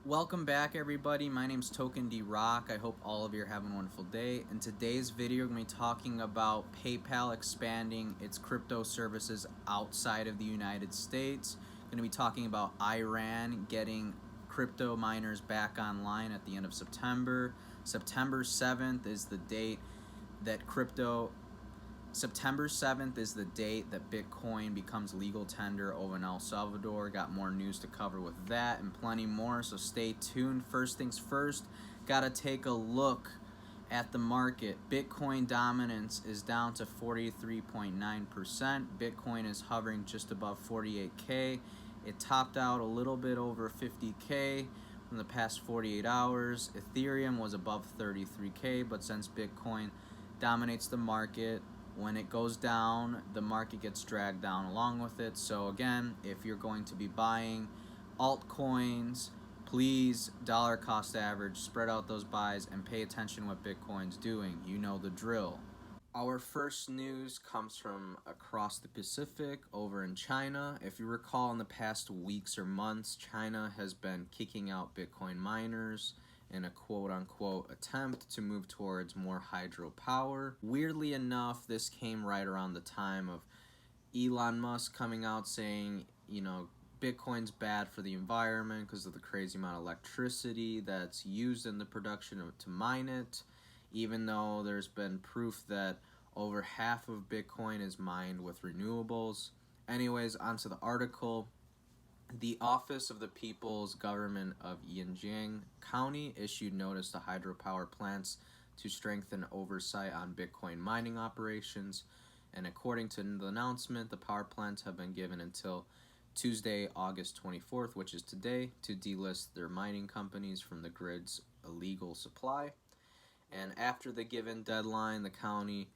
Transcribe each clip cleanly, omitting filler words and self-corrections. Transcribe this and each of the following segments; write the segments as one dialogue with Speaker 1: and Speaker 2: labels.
Speaker 1: Welcome back, everybody. My name's Token D Rock. I hope all of you are having a wonderful day. In today's video, we're going to be talking about PayPal expanding its crypto services outside of the United States. We're going to be talking about Iran getting crypto miners back online at the end of September. September 7th is the date that September 7th is the date that Bitcoin becomes legal tender over in El Salvador. Got more news to cover with that and plenty more, so stay tuned. First things first, gotta take a look at the market. Bitcoin dominance is down to 43.9%. Bitcoin is hovering just above 48K. It topped out a little bit over 50K from the past 48 hours. Ethereum was above 33K, but since Bitcoin dominates the market, when it goes down, the market gets dragged down along with it. So again, if you're going to be buying altcoins, please dollar cost average, spread out those buys, and pay attention what Bitcoin's doing. You know the drill. Our first news comes from across the Pacific over in China. If you recall, in the past weeks or months, China has been kicking out Bitcoin miners in a quote-unquote attempt to move towards more hydropower. Weirdly enough, this came right around the time of Elon Musk coming out saying, Bitcoin's bad for the environment because of the crazy amount of electricity that's used in the production to mine it, even though there's been proof that over half of Bitcoin is mined with renewables. Anyways, onto the article. The Office of the People's Government of Yinjiang County issued notice to hydropower plants to strengthen oversight on Bitcoin mining operations, and according to the announcement, the power plants have been given until Tuesday, August 24th, which is today, to delist their mining companies from the grid's illegal supply. And after the given deadline, the county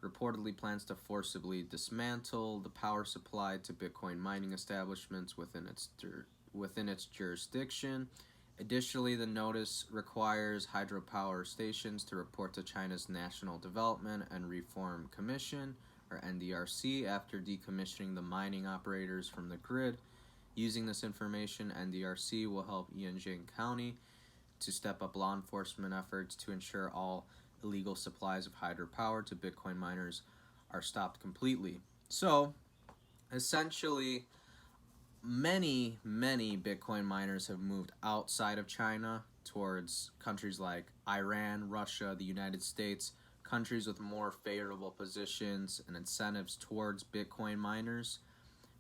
Speaker 1: reportedly plans to forcibly dismantle the power supply to Bitcoin mining establishments within its jurisdiction. Additionally, the notice requires hydropower stations to report to China's National Development and Reform Commission, or NDRC, after decommissioning the mining operators from the grid. Using this information, NDRC will help Yinjiang County to step up law enforcement efforts to ensure all illegal supplies of hydropower to Bitcoin miners are stopped completely. So, essentially, many Bitcoin miners have moved outside of China towards countries like Iran, Russia, the United States, countries with more favorable positions and incentives towards Bitcoin miners.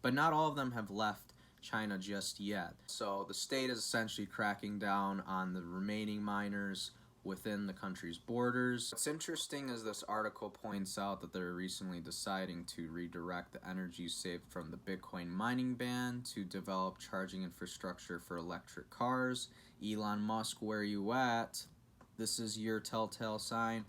Speaker 1: But not all of them have left China just yet. So the state is essentially cracking down on the remaining miners within the country's borders. What's interesting is this article points out that they're recently deciding to redirect the energy saved from the Bitcoin mining ban to develop charging infrastructure for electric cars. Elon Musk, where you at? This is your telltale sign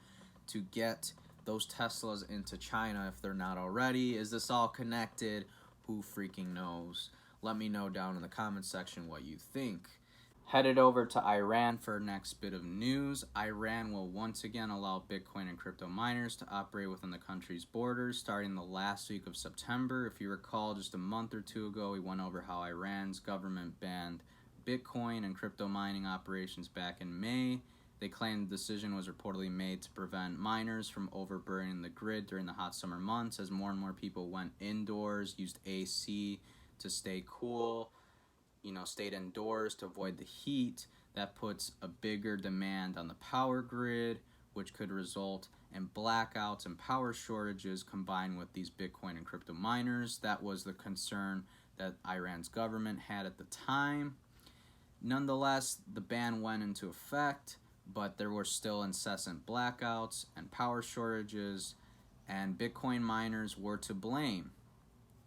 Speaker 1: to get those Teslas into China if they're not already. Is this all connected? Who freaking knows? Let me know down in the comment section what you think. Headed over to Iran for our next bit of news. Iran will once again allow Bitcoin and crypto miners to operate within the country's borders starting the last week of September. If you recall, just a month or two ago, we went over how Iran's government banned Bitcoin and crypto mining operations back in May. They claimed the decision was reportedly made to prevent miners from overburdening the grid during the hot summer months as more and more people went indoors, used AC to stay cool, stayed indoors to avoid the heat. That puts a bigger demand on the power grid, which could result in blackouts and power shortages combined with these Bitcoin and crypto miners. That was the concern that Iran's government had at the time. Nonetheless, the ban went into effect, but there were still incessant blackouts and power shortages, and Bitcoin miners were to blame.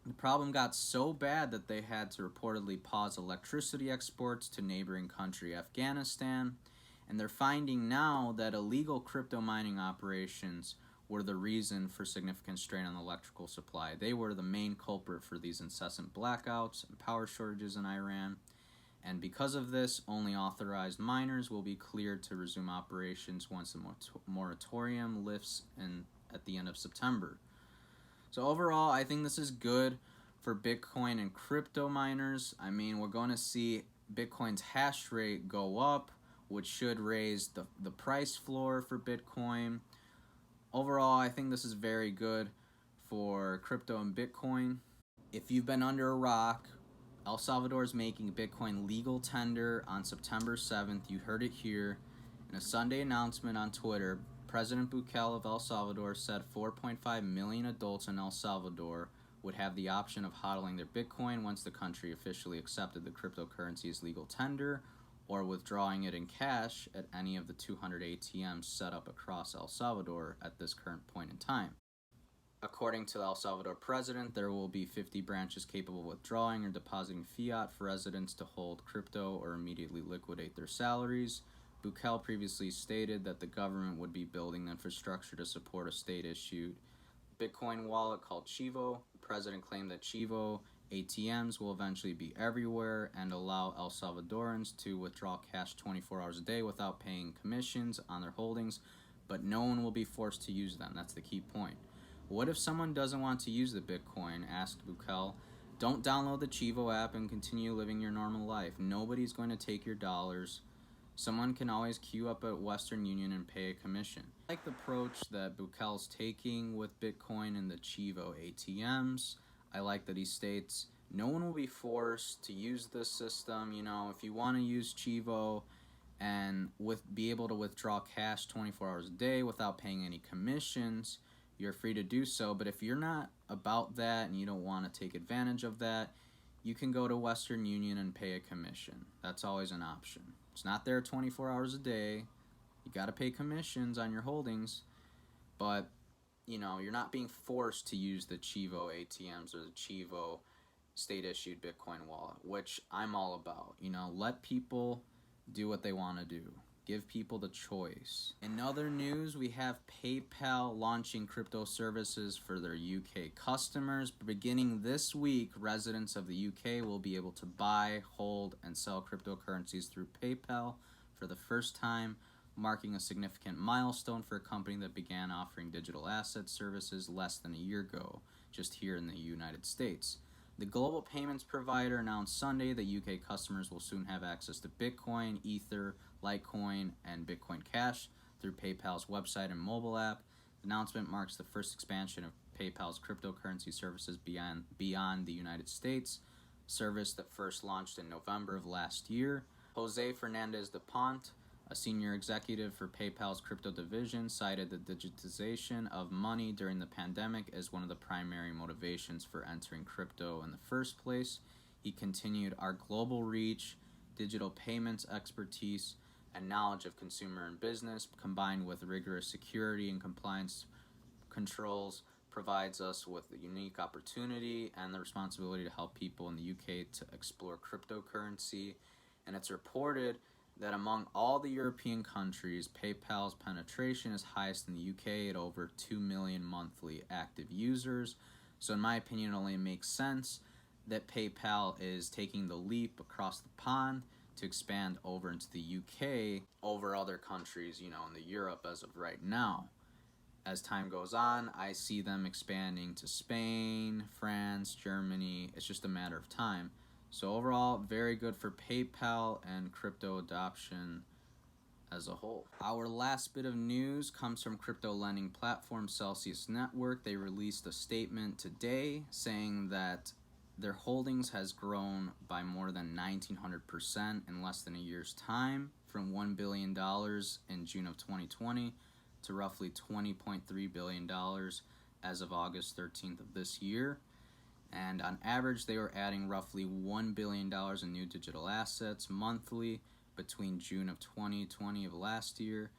Speaker 1: The problem got so bad that they had to reportedly pause electricity exports to neighboring country Afghanistan, and they're finding now that illegal crypto mining operations were the reason for significant strain on the electrical supply. They were the main culprit for these incessant blackouts and power shortages in Iran, and because of this, only authorized miners will be cleared to resume operations once the moratorium lifts at the end of September. So overall, I think this is good for Bitcoin and crypto miners. I mean, we're going to see Bitcoin's hash rate go up, which should raise the price floor for Bitcoin. Overall, I think this is very good for crypto and Bitcoin. If you've been under a rock, El Salvador is making Bitcoin legal tender on September 7th. You heard it here. In a Sunday announcement on Twitter, President Bukele of El Salvador said 4.5 million adults in El Salvador would have the option of hodling their Bitcoin once the country officially accepted the cryptocurrency's legal tender, or withdrawing it in cash at any of the 200 ATMs set up across El Salvador at this current point in time. According to the El Salvador president, there will be 50 branches capable of withdrawing or depositing fiat for residents to hold crypto or immediately liquidate their salaries. Bukele previously stated that the government would be building the infrastructure to support a state-issued Bitcoin wallet called Chivo. The president claimed that Chivo ATMs will eventually be everywhere and allow El Salvadorans to withdraw cash 24 hours a day without paying commissions on their holdings, but no one will be forced to use them. That's the key point. What if someone doesn't want to use the Bitcoin? Asked Bukele. Don't download the Chivo app and continue living your normal life. Nobody's going to take your dollars. Someone can always queue up at Western Union and pay a commission. I like the approach that Bukele's taking with Bitcoin and the Chivo ATMs. I like that he states no one will be forced to use this system. You know, if you want to use Chivo and be able to withdraw cash 24 hours a day without paying any commissions, you're free to do so. But if you're not about that and you don't want to take advantage of that, you can go to Western Union and pay a commission. That's always an option. It's not there 24 hours a day. You got to pay commissions on your holdings, but you know, you're not being forced to use the Chivo ATMs or the Chivo state-issued Bitcoin wallet, which I'm all about. You know, let people do what they want to do. Give people the choice. In other news, we have PayPal launching crypto services for their UK customers. Beginning this week, residents of the UK will be able to buy, hold, and sell cryptocurrencies through PayPal for the first time, marking a significant milestone for a company that began offering digital asset services less than a year ago, just here in the United States. The global payments provider announced Sunday that UK customers will soon have access to Bitcoin, Ether, Litecoin, and Bitcoin Cash through PayPal's website and mobile app. The announcement marks the first expansion of PayPal's cryptocurrency services beyond the United States, a service that first launched in November of last year. Jose Fernandez de Pont, a senior executive for PayPal's crypto division, cited the digitization of money during the pandemic as one of the primary motivations for entering crypto in the first place. He continued, our global reach, digital payments expertise, and knowledge of consumer and business, combined with rigorous security and compliance controls, provides us with a unique opportunity and the responsibility to help people in the UK to explore cryptocurrency. And it's reported that among all the European countries, PayPal's penetration is highest in the UK at over 2 million monthly active users. So in my opinion, it only makes sense that PayPal is taking the leap across the pond to expand over into the UK over other countries, you know, in the Europe as of right now. As time goes on, I see them expanding to Spain, France, Germany. It's just a matter of time. So overall, very good for PayPal and crypto adoption as a whole. Our last bit of news comes from crypto lending platform Celsius Network. They released a statement today saying that their holdings has grown by more than 1,900% in less than a year's time, from $1 billion in June of 2020 to roughly $20.3 billion as of August 13th of this year. And on average, they were adding roughly $1 billion in new digital assets monthly between June of 2020 of last year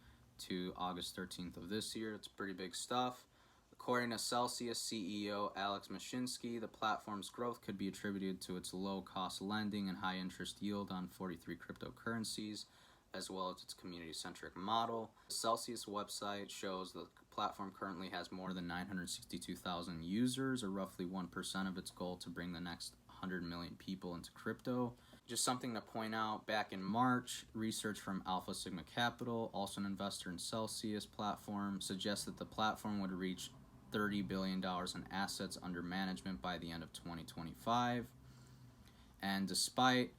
Speaker 1: to August 13th of this year. It's pretty big stuff. According to Celsius CEO Alex Mashinsky, the platform's growth could be attributed to its low-cost lending and high-interest yield on 43 cryptocurrencies, as well as its community-centric model. The Celsius website shows the platform currently has more than 962,000 users, or roughly 1% of its goal to bring the next 100 million people into crypto. Just something to point out, back in March, research from Alpha Sigma Capital, also an investor in Celsius platform, suggests that the platform would reach $30 billion in assets under management by the end of 2025. And despite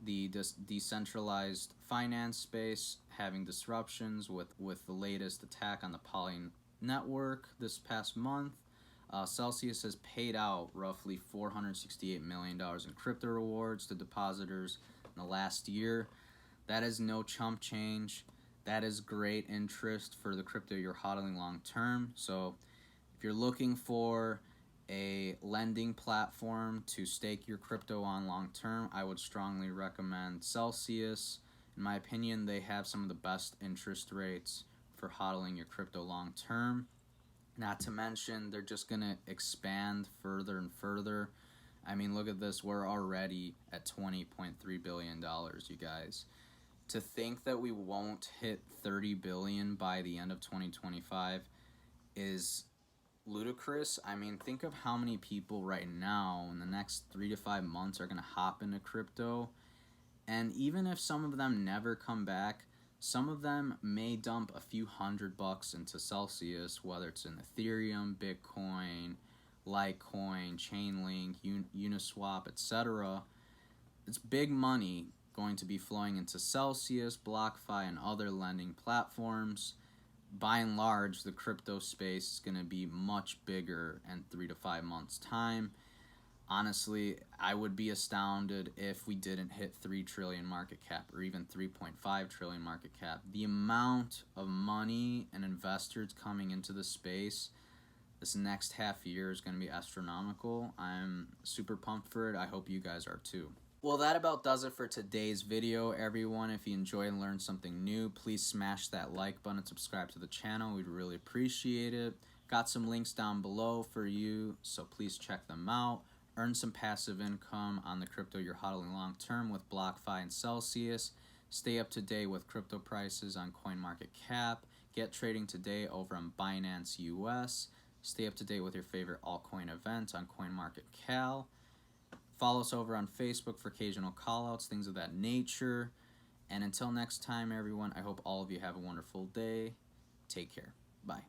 Speaker 1: the decentralized finance space having disruptions with the latest attack on the Poly network this past month. Celsius has paid out roughly $468 million in crypto rewards to depositors in the last year. That is no chump change. That is great interest for the crypto you're hodling long term. So if you're looking for a lending platform to stake your crypto on long term, I would strongly recommend Celsius. In my opinion, they have some of the best interest rates for hodling your crypto long term. Not to mention, they're just going to expand further and further. I mean, look at this. We're already at $20.3 billion, you guys. To think that we won't hit $30 billion by the end of 2025 is ludicrous. I mean, think of how many people right now in the next 3 to 5 months are going to hop into crypto. And even if some of them never come back, some of them may dump a few $100 into Celsius, whether it's in Ethereum, Bitcoin, Litecoin, Chainlink, Uniswap, etc. It's big money going to be flowing into Celsius, BlockFi, and other lending platforms. By and large, the crypto space is going to be much bigger in 3 to 5 months' time. Honestly, I would be astounded if we didn't hit 3 trillion market cap or even 3.5 trillion market cap. The amount of money and investors coming into the space this next half year is going to be astronomical. I'm super pumped for it. I hope you guys are too. Well, that about does it for today's video, everyone. If you enjoyed and learned something new, please smash that like button and subscribe to the channel. We'd really appreciate it. Got some links down below for you, so please check them out. Earn some passive income on the crypto you're hodling long term with BlockFi and Celsius. Stay up to date with crypto prices on CoinMarketCap. Get trading today over on Binance US. Stay up to date with your favorite altcoin events on CoinMarketCal. Follow us over on Facebook for occasional callouts, things of that nature. And until next time, everyone, I hope all of you have a wonderful day. Take care. Bye.